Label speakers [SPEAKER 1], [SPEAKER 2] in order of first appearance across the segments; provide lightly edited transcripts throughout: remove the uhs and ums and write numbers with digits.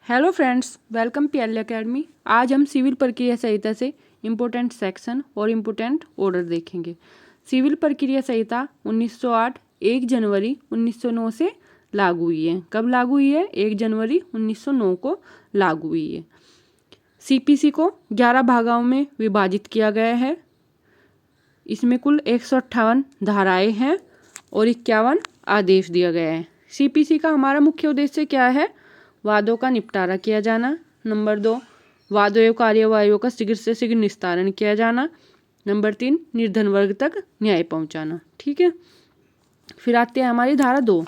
[SPEAKER 1] Hello friends, welcome PL academy. आज हम civil प्रक्रिया संहिता से इम्पोर्टेंट सेक्शन और इम्पोर्टेंट ऑर्डर देखेंगे। सिविल प्रक्रिया संहिता 1908 1 जनवरी 1909 से लागू हुई है। कब लागू हुई है? 1 जनवरी 1909 को लागू हुई है। सीपीसी को 11 भागों में विभाजित किया गया है। इसमें कुल 158 धाराएं हैं और 51 आदेश दिया गया है। सीपीसी का हमारा मुख्य उद्देश्य क्या है? वादों का निपटारा किया जाना। नंबर 2, वादों एवं कार्यवाहियों का शीघ्र से शीघ्र निस्तारण किया जाना। नंबर 3, निर्धन वर्ग तक न्याय पहुंचाना। ठीक है, फिर आते हैं हमारी धारा 2।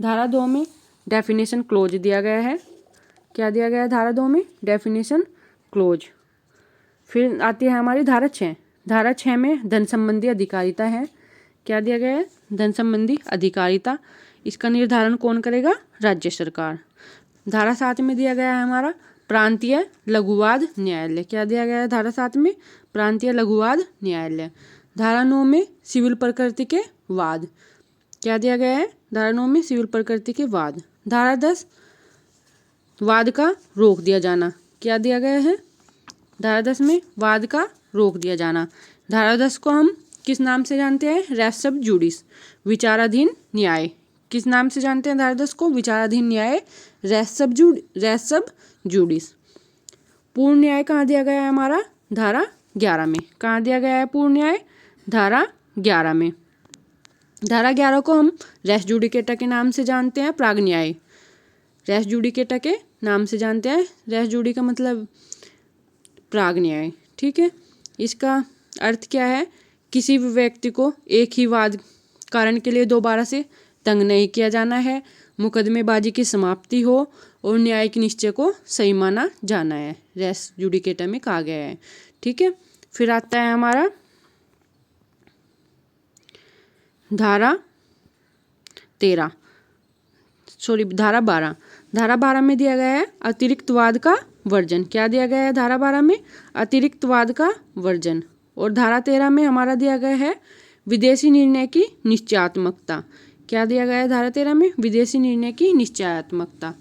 [SPEAKER 1] धारा 2 में डेफिनेशन क्लोज दिया गया है। क्या दिया गया है धारा 2 में? Definition close. फिर आती है हमारी धारा 6। धारा 6 में धन संबंधी अधिकारिता है। क्या दिया गया है? धन संबंधी अधिकारिता। इसका निर्धारण कौन करेगा? राज्य सरकार। धारा 7 में दिया गया है हमारा प्रांतीय लघुवाद न्यायालय। क्या दिया गया है धारा 7 में? प्रांतीय लघुवाद न्यायालय। धारा 9 में सिविल प्रकृति के वाद। क्या दिया गया है? धारा 9 में सिविल प्रकृति के वाद। धारा 10 वाद का रोक दिया जाना। क्या दिया गया है? धारा 10 में वाद का रोक दिया जाना। धारा 10 को हम किस नाम से जानते हैं? रेस सब जुडिस, विचाराधीन न्याय। किस नाम से जानते हैं धारा 10 को? विचाराधीन न्याय, रेस सब जुडिस। पूर्ण न्याय कहाँ दिया गया है हमारा? धारा 11 में। कहाँ दिया गया है पूर्ण न्याय? धारा 11 में। धारा 11 को हम रेस जुडिकेटा के नाम से जानते हैं, प्राग न्याय। रेस जुडिकेटा के नाम से जानते हैं। रेस जुडी का मतलब प्राग न्याय। ठीक है, इसका अर्थ क्या है? किसी भी व्यक्ति को एक ही वाद कारण के लिए दोबारा से तंग नहीं किया जाना है, मुकदमेबाजी की समाप्ति हो और न्यायिक निश्चय को सही माना जाना है, रेस जुडिकेटा में कहा गया है। ठीक है, फिर आता है हमारा धारा 12। धारा 12 में दिया गया है अतिरिक्त वाद का वर्जन। क्या दिया गया है धारा 12 में? अतिरिक्त वाद का वर्जन। और धारा 13 में हमारा दिया गया है विदेशी निर्णय की निश्चयात्मकता। क्या दिया गया है धारा 13 में? विदेशी निर्णय की निश्चयात्मकता।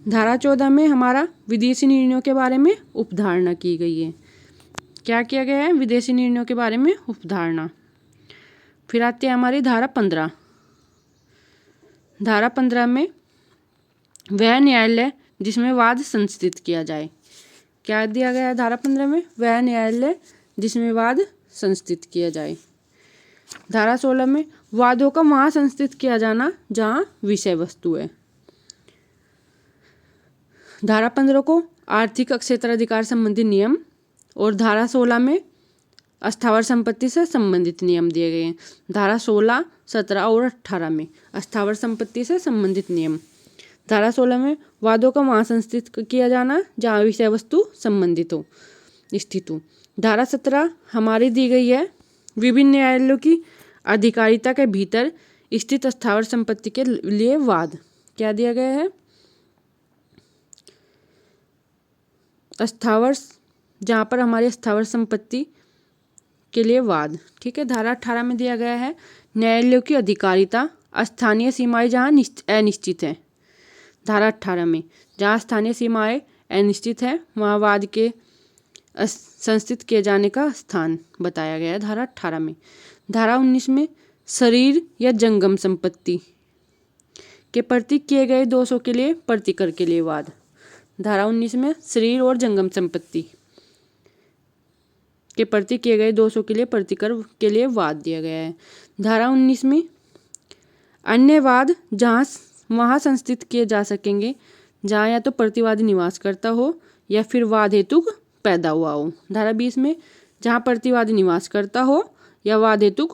[SPEAKER 1] धारा 14 में हमारा विदेशी निर्णयों के बारे में उपधारणा की गई है। क्या किया गया है? विदेशी निर्णयों के बारे में उपधारणा। फिर आती है हमारी धारा 15। धारा 15 में वह न्यायालय जिसमें वाद संस्थित किया जाए। क्या दिया गया है धारा 15 में? वह न्यायालय जिसमें वाद संस्थित किया जाए। धारा 16 में वादों का वहाँ संस्थित किया जाना जहाँ विषय वस्तु है। धारा 15 को आर्थिक क्षेत्राधिकार संबंधी नियम और धारा 16 में अस्थावर संपत्ति से संबंधित नियम दिए गए हैं। धारा 16, 17 और 18 में अस्थावर संपत्ति से संबंधित नियम। धारा 16 में वादों का वहाँ संस्थित किया जाना जहाँ विषय वस्तु संबंधित हो, स्थित हो। धारा 17 हमारी दी गई है विभिन्न न्यायालयों की अधिकारिता के भीतर स्थित अस्थावर संपत्ति के लिए वाद। क्या दिया गया है? अस्थावर, जहाँ पर हमारी अस्थावर संपत्ति के लिए वाद। ठीक है, धारा 18 में दिया गया है न्यायालयों की अधिकारिता स्थानीय सीमाएं जहाँ अनिश्चित है। धारा 18 में जहाँ स्थानीय सीमाएं अनिश्चित है वहाँ वाद के संस्थित किए जाने का स्थान बताया गया है धारा 18 में। धारा 19 में शरीर या जंगम संपत्ति के प्रति किए गए दोषों के लिए प्रतिकर के लिए वाद। धारा 19 में शरीर और जंगम संपत्ति के प्रति किए गए दोषों के लिए प्रतिकर के लिए वाद दिया गया है। धारा 19 में अन्य वाद जहाँ वहाँ संस्थित किए जा सकेंगे जहाँ या तो प्रतिवादी निवास करता हो या फिर वाद हेतु पैदा हुआ हो। धारा 20 में जहाँ प्रतिवादी निवास करता हो या वाद हेतु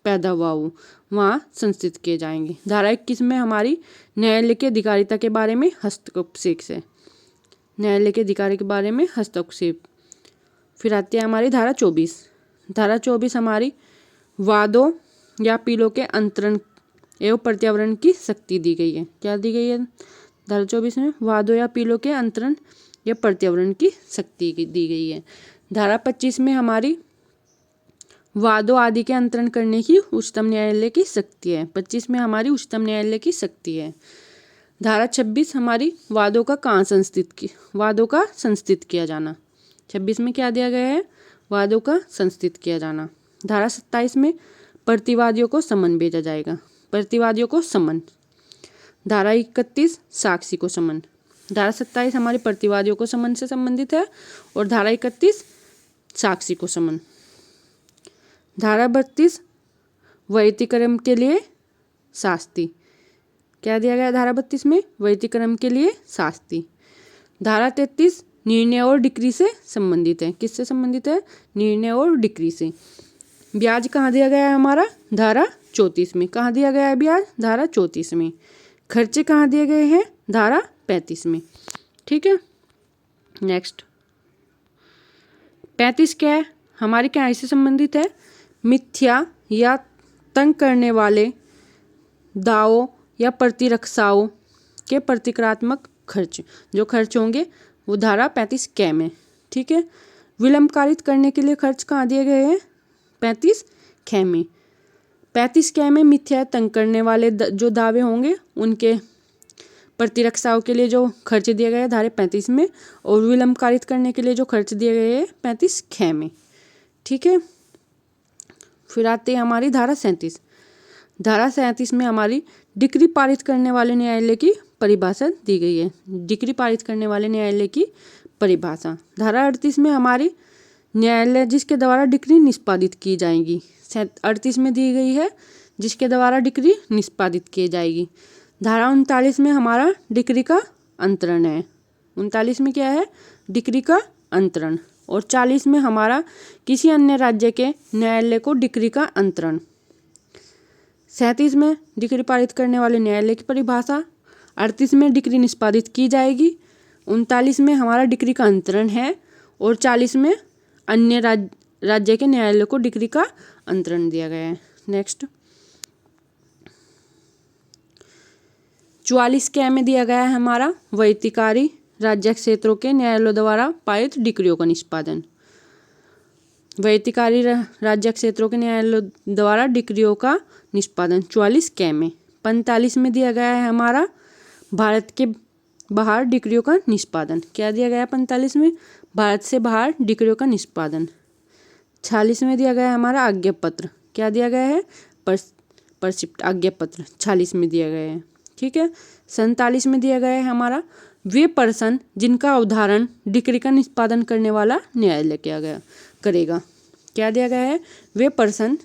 [SPEAKER 1] पैदा हुआ हो वहाँ संस्थित किए जाएंगे। धारा 21 में हमारी न्यायालय की अधिकारिता के बारे में हस्तक्षेप से, न्यायालय के अधिकारी के बारे में हस्तक्षेप। फिर आती है हमारी धारा 24। धारा 24 हमारी वादों या अपीलों के अंतरण एवं प्रत्यावरण की शक्ति दी गई है। क्या दी गई है धारा 24 में? वादों या अपीलों के अंतरण या प्रत्यावरण की शक्ति दी गई है। धारा 25 में हमारी वादों आदि के अंतरण करने की उच्चतम न्यायालय की शक्ति है। 25 में हमारी उच्चतम न्यायालय की शक्ति है। धारा 26 हमारी वादों का संस्थित किया जाना। 26 में क्या दिया गया है? वादों का संस्थित किया जाना। धारा 27 में प्रतिवादियों को समन भेजा जाएगा। प्रतिवादियों को समन। धारा 31 साक्षी को समन। धारा 27 हमारे प्रतिवादियों को समन से संबंधित है और धारा 31 साक्षी को समन। धारा 32 वैयक्तिक्रम के लिए शास्ति। क्या दिया गया धारा 32 में? वैयक्तिक्रम के लिए शास्ति। धारा 33 निर्णय और डिक्री से संबंधित है। किससे संबंधित है? निर्णय और डिक्री से। ब्याज कहाँ दिया गया है हमारा? धारा 34 में। कहाँ दिया गया है ब्याज? धारा 34 में। खर्चे कहाँ दिए गए हैं? धारा 35 में। ठीक है, नेक्स्ट 35 क्या है? हमारी क्या इससे संबंधित है? मिथ्या या तंग करने वाले दावों या प्रतिरक्षाओं के प्रतिक्रियात्मक खर्च, जो खर्च होंगे वो धारा 35 कै में। ठीक है, विलंब कारित करने के लिए खर्च कहाँ दिए गए हैं? 35 कै में। 35 कै में मिथ्या तंग करने वाले जो दावे होंगे उनके प्रतिरक्षाओं के लिए जो खर्च दिए गए हैं धारा 35 में, और विलंब कारित करने के लिए जो खर्च दिए गए हैं 35 कै में। ठीक है, फिर आते हैं हमारी धारा 37। धारा 37 में हमारी डिक्री पारित करने वाले न्यायालय की परिभाषा दी गई है। डिक्री पारित करने वाले न्यायालय की परिभाषा। धारा 38 में हमारी न्यायालय जिसके द्वारा डिक्री निष्पादित की जाएगी। 38 में दी गई है जिसके द्वारा डिक्री निष्पादित की जाएगी। धारा 39 में हमारा डिक्री का अंतरण है। 39 में क्या है? डिक्री का अंतरण। और 40 में हमारा किसी अन्य राज्य के न्यायालय को डिक्री का अंतरण। 37 में डिक्री पारित करने वाले न्यायालय की परिभाषा। 38 में डिक्री निष्पादित की जाएगी। 39 में हमारा डिक्री का अंतरण है और 40 में अन्य राज्य के न्यायालय को डिक्री का अंतरण दिया गया है। नेक्स्ट 44 कै में दिया गया है हमारा वैयक्तिकारी राज्य क्षेत्रों के न्यायालयों द्वारा पारित डिक्रियों का निष्पादन। वैयक्तिकारी राज्य क्षेत्रों के न्यायालयों द्वारा डिक्रियों का निष्पादन 44 कै में। 45 में दिया गया है हमारा भारत के बाहर डिक्रियों का निष्पादन। क्या दिया गया है 45 में? भारत से बाहर डिक्रियों का निष्पादन। 46 में दिया गया है हमारा आज्ञा पत्र। क्या दिया गया है? परसिप्ट आज्ञा पत्र 46 में दिया गया है। ठीक है, 47 में दिया गया है हमारा वे पर्सन जिनका अवधारण डिक्री का निष्पादन करने वाला न्यायालय करेगा। क्या दिया गया है? वे पर्सन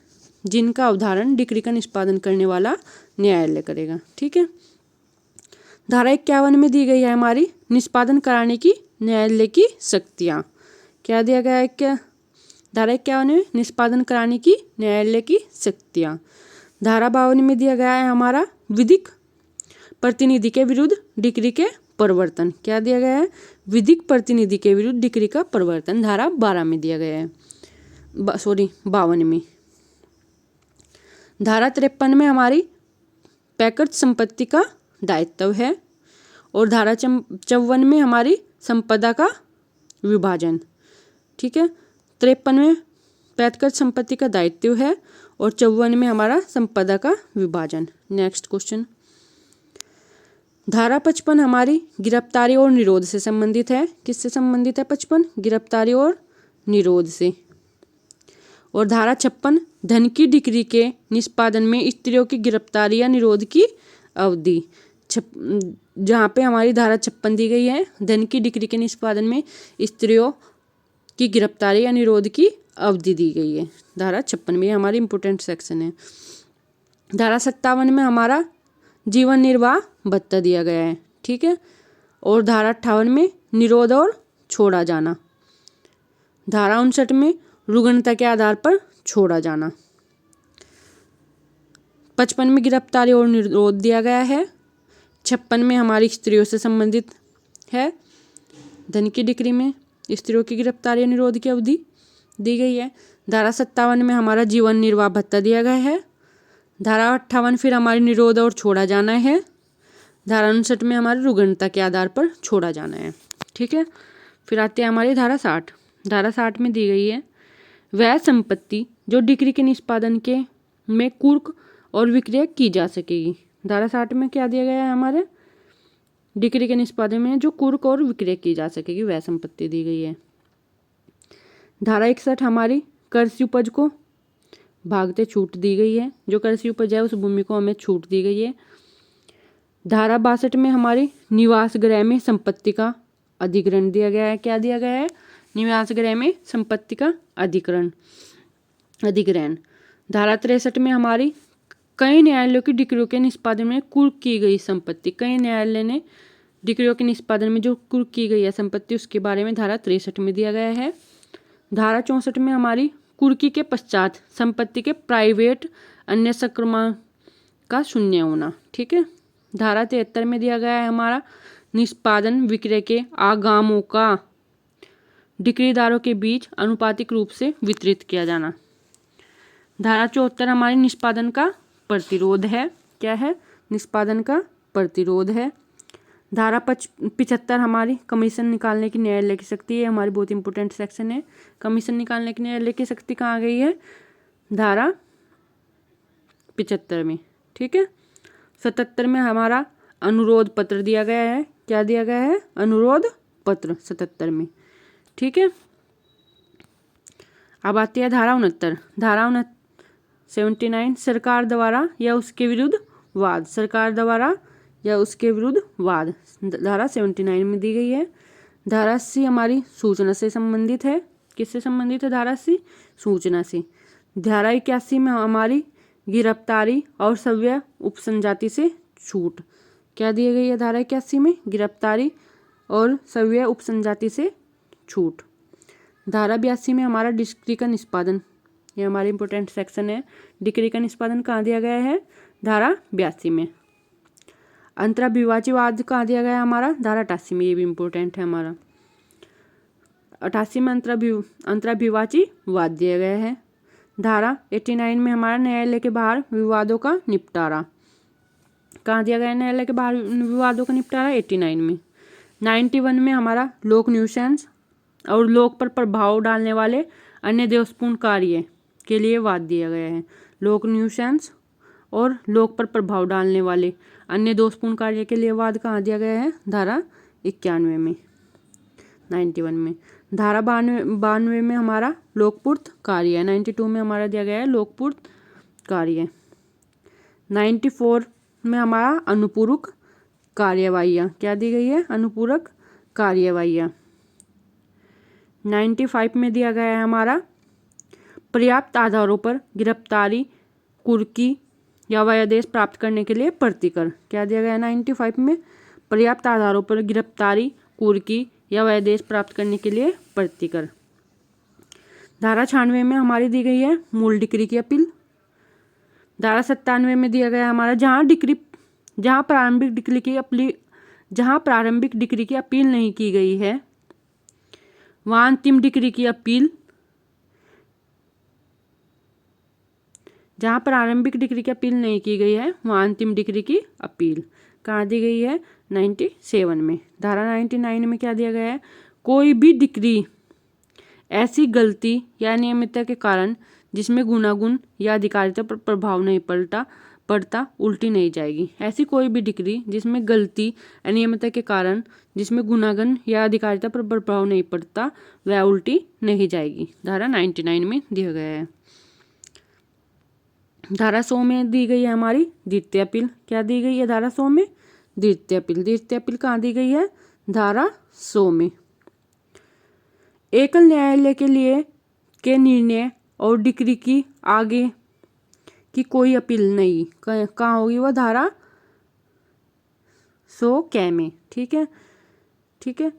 [SPEAKER 1] जिनका अवधारण डिक्री का निष्पादन करने वाला न्यायालय करेगा। ठीक है, धारा 51 में दी गई है हमारी निष्पादन कराने की न्यायालय की शक्तियाँ। क्या दिया गया है? क्या धारा 51 में निष्पादन कराने की न्यायालय की शक्तियाँ। धारा 52 में दिया गया है हमारा विधिक प्रतिनिधि के विरुद्ध डिक्री के परिवर्तन। क्या दिया गया है? विधिक प्रतिनिधि के विरुद्ध डिक्री का परिवर्तन धारा 12 में दिया गया है। 52 में। धारा 53 में हमारी पैकृत संपत्ति का दायित्व है और धारा 54 में हमारी संपदा का विभाजन। ठीक है, 53 में पैकृत संपत्ति का दायित्व है और 54 में हमारा संपदा का विभाजन। नेक्स्ट क्वेश्चन, धारा 55 हमारी गिरफ्तारी और निरोध से संबंधित है। किससे संबंधित है? 55 गिरफ्तारी और निरोध से। और धारा 56 धन की डिक्री के निष्पादन में स्त्रियों की गिरफ्तारी या निरोध की अवधि। जहाँ पे हमारी धारा 56 दी गई है, धन की डिक्री के निष्पादन में स्त्रियों की गिरफ्तारी या निरोध की अवधि दी गई है। धारा 56 में हमारी इंपोर्टेंट सेक्शन है। धारा 57 में हमारा जीवन निर्वाह भत्ता दिया गया है। ठीक है, और धारा 58 में निरोध और छोड़ा जाना। धारा 59 में रुग्णता के आधार पर छोड़ा जाना। 55 में गिरफ्तारी और निरोध दिया गया है। 56 में हमारी स्त्रियों से संबंधित है। धन की डिक्री में स्त्रियों की गिरफ्तारी और निरोध की अवधि दी गई है। धारा 57 में हमारा जीवन निर्वाह भत्ता दिया गया है। धारा 58 फिर हमारी निरोध और छोड़ा जाना है। धारा 59 में हमारी रुग्णता के आधार पर छोड़ा जाना है। ठीक है, फिर आते हैं हमारी धारा 60। धारा 60 में दी गई है वह संपत्ति जो डिक्री के निष्पादन के में कुर्क और विक्रय की जा सकेगी। धारा 60 में क्या दिया गया है हमारे? डिक्री के निष्पादन में जो कुर्क और विक्रय की जा सकेगी वह संपत्ति दी गई है। धारा 61 हमारी कृषि उपज को भागते छूट दी गई है, जो कृषि उपज है उस भूमि को हमें छूट दी गई है। धारा 62 में हमारी निवास गृह में संपत्ति का अधिग्रहण दिया गया है। क्या दिया गया है? निवास गृह में संपत्ति का अधिग्रहण। धारा 63 में हमारी कई न्यायालयों की डिक्रियों के निष्पादन में कुर्क की गई संपत्ति, कई न्यायालय ने डिक्रियों के निष्पादन में जो कुर्क की गई है संपत्ति उसके बारे में धारा 63 में दिया गया है। धारा 64 में हमारी कुर्की के पश्चात संपत्ति के प्राइवेट अन्य संक्रमण का शून्य होना। ठीक है। धारा 73 में दिया गया है हमारा निष्पादन विक्रय के आगामों का डिक्रीदारों के बीच अनुपातिक रूप से वितरित किया जाना। धारा 74 हमारी निष्पादन का प्रतिरोध है। क्या है? निष्पादन का प्रतिरोध है। धारा 75 हमारी कमीशन निकालने की न्यायालय की शक्ति है, हमारी बहुत इंपॉर्टेंट सेक्शन है। कमीशन निकालने की न्यायालय की शक्ति कहाँ गई है? धारा 75 में। ठीक है। 77 में हमारा अनुरोध पत्र दिया गया है। क्या दिया गया है? अनुरोध पत्र 77 में। ठीक है। अब आती है धारा 69। धारा 79 सरकार द्वारा या उसके विरुद्ध वाद, सरकार द्वारा या उसके विरुद्ध वाद धारा 79 में दी गई है। धारा 80 हमारी सूचना से संबंधित है। किससे संबंधित है? धारा 80 सूचना से। धारा 81 में हमारी गिरफ्तारी और सव्य उपसंजाति से छूट। क्या दी गई है धारा 81 में? गिरफ्तारी और सव्य उपसंजाति से छूट। धारा 82 में हमारा डिक्री का निष्पादन, ये हमारी इंपॉर्टेंट सेक्शन है। डिक्री का निष्पादन कहाँ दिया गया है? धारा 82 में। अंतराभिवाचीवाद कहाँ दिया गया है हमारा? धारा 88 में। ये भी इंपॉर्टेंट है हमारा। 88 में अंतराभिवाचीवाद दिया गया है। धारा 89 में हमारा न्यायालय के बाहर विवादों का निपटारा कहाँ दिया गया है? न्यायालय के बाहर विवादों का निपटारा 89 में। 91 में हमारा लोक न्यूसेंस और लोक पर प्रभाव डालने वाले अन्य दोषपूर्ण कार्य के लिए वाद दिया गया है। लोक न्यूसेंस और लोक पर प्रभाव डालने वाले अन्य दोषपूर्ण कार्य के लिए वाद कहाँ दिया गया है? धारा 91 में। 91 में। धारा 92 में हमारा लोकपूर्त कार्य है। 92 में हमारा दिया गया है लोकपूर्त कार्य। 94 में हमारा अनुपूरक कार्यवाहियाँ, क्या दी गई है? अनुपूरक कार्यवाहियाँ। 95 में दिया गया है हमारा पर्याप्त आधारों पर गिरफ्तारी, कुर्की या वयादेश प्राप्त करने के लिए प्रतिकर। क्या दिया गया है 95 में? पर्याप्त आधारों पर गिरफ्तारी, कुर्की या वयादेश प्राप्त करने के लिए प्रतिकर। धारा 96 में हमारी दी गई है मूल डिक्री की अपील। धारा 97 में दिया गया हमारा जहाँ प्रारंभिक डिक्री की अपील नहीं की गई है वहाँ अंतिम डिक्री की अपील, जहाँ प्रारंभिक डिक्री की अपील नहीं की गई है वहाँ अंतिम डिक्री की अपील कहाँ दी गई है? 97 में। धारा 99 में क्या दिया गया है? कोई भी डिक्री ऐसी गलती या अनियमितता के कारण जिसमें गुणागुण या अधिकारिता पर प्रभाव नहीं पड़ता उल्टी नहीं जाएगी। ऐसी कोई भी डिक्री जिसमें गलती अनियमितता के कारण जिसमें गुणागुण या अधिकारिता पर प्रभाव नहीं पड़ता वह उल्टी नहीं जाएगी। धारा 99 में दिया गया है। धारा 100 में दी गई है हमारी द्वितीय अपील। क्या दी गई है धारा 100 में? द्वितीय अपील। द्वितीय अपील कहाँ दी गई है? धारा 100 में। एकल न्यायालय के लिए के निर्णय और डिक्री की आगे की कोई अपील नहीं, कहाँ होगी वह? धारा 100 कै में। ठीक है। ठीक है।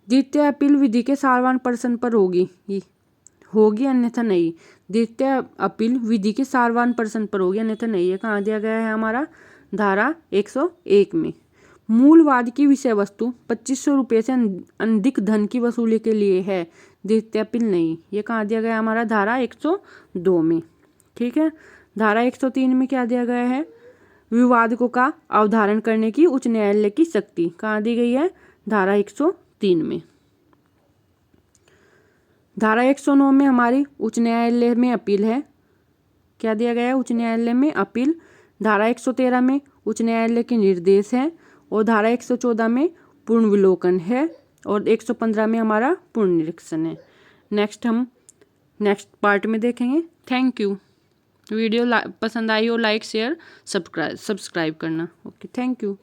[SPEAKER 1] द्वितीय अपील विधि के सारवान प्रश्न पर होगी अन्यथा नहीं। द्वितीय अपील विधि के सारवान प्रश्न पर होगी अन्यथा नहीं है। कहाँ दिया गया है हमारा? धारा 101 में। मूलवाद की विषय वस्तु 2500 रुपये से अधिक धन की वसूली के लिए है, द्वितीय अपील नहीं। ये कहाँ दिया गया हमारा? धारा 102 में। ठीक है। धारा 103 में क्या दिया गया है? विवादकों का अवधारण करने की उच्च न्यायालय की शक्ति कहाँ दी गई है? धारा 103 में। धारा 109 में हमारी उच्च न्यायालय में अपील है। क्या दिया गया है? उच्च न्यायालय में अपील। धारा 113 में उच्च न्यायालय के निर्देश है और धारा 114 में पूर्ण विलोकन है और 115 में हमारा पूर्ण निरीक्षण है। हम नेक्स्ट पार्ट में देखेंगे। Thank you. वीडियो पसंद आई हो लाइक शेयर सब्सक्राइब करना। Okay, thank you.